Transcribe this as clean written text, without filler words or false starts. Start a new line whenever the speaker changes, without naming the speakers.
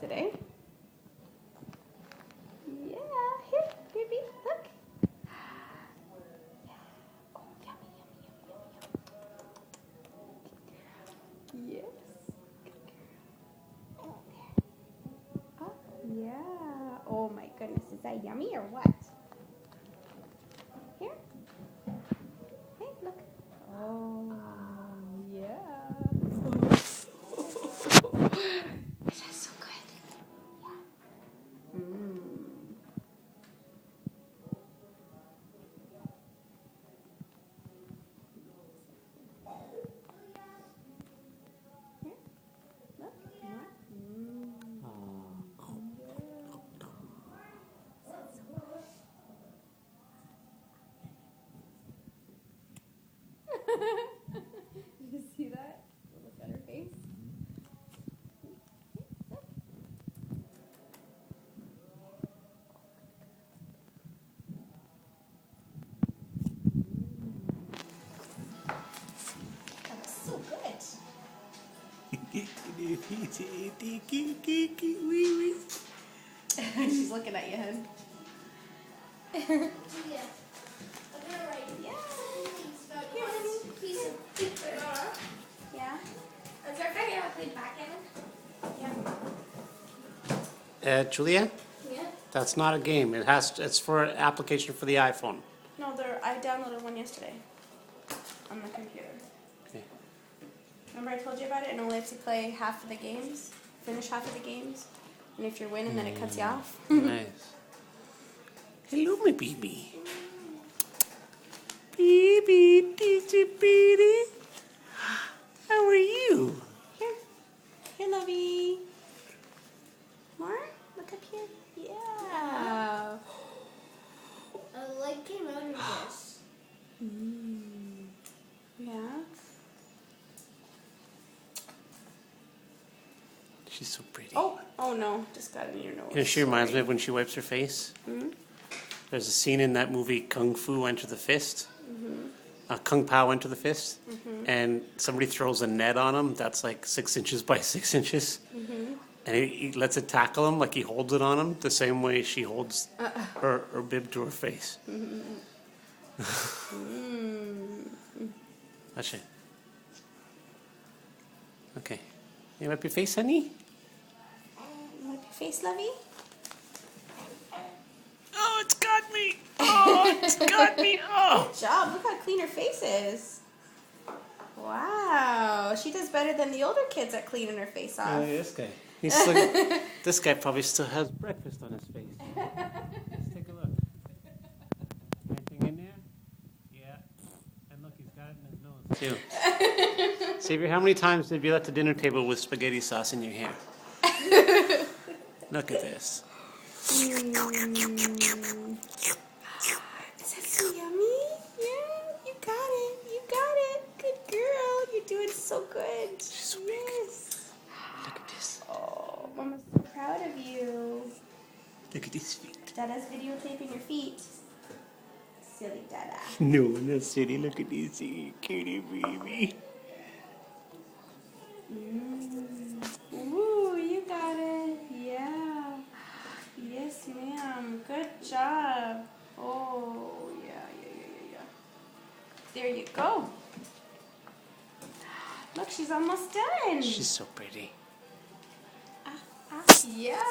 it, eh? Yeah, here, baby, look. Yeah. Oh, yummy, yummy, yummy, yummy, yummy. Yes. Good girl. Oh, there. Oh, yeah. Oh my goodness, is that yummy or what? Here. Hey, look. Oh, yeah. That's so good. Yeah. Here, look. More. Did you see that? Look at her face. That was so good. She's looking at you, hun.
Yeah.
Yeah?
Is there a have played backgammon?
Yeah.
Julia,
Yeah.
that's not a game. It's for an application for the iPhone.
No, I downloaded one yesterday on the computer.
Okay.
Remember I told you about it? And only have to play half of the games, finish half of the games, and if you're winning, then it cuts you off.
Nice. Hello, my baby. Baby, teacher, baby. How are you?
Here, here, lovey. More? Look up here. Yeah.
A light came out of this.
Yeah.
She's so pretty.
Oh no, just got it in your nose.
You know, she reminds me of when she wipes her face.
Hmm?
There's a scene in that movie, Kung Fu Enter the Fist. Kung Pao Enter the Fist. And somebody throws a net on him that's like 6 inches by 6 inches. And he lets it tackle him, like he holds it on him, the same way she holds her bib to her face. That's it. Okay. You wipe your face, honey?
Wipe your face, lovey.
Oh, it's got me! Oh, it's got me! Oh!
Good job. Look how clean her face is. Wow. She does better than the older kids at cleaning her face off.
This guy. He's still, this guy probably still has breakfast on his face. Let's take a look. Anything in there? Yeah. And look, he's got it in his nose, too. Xavier, how many times have you left the dinner table with spaghetti sauce in your hair? Look at this.
Is that so yummy? Yeah, you got it. You got it. Good girl. You're doing so good.
She's so big.
Yes.
Look at this.
Oh, Mama's so proud of you.
Look at these feet.
Dada's videotaping your feet. Silly Dada.
No, not silly. Look at these cutie baby.
Ooh, you got it. Yeah. Yes, ma'am. Good job. Oh, yeah. There you go. Look, she's almost done.
She's so pretty.
Yeah.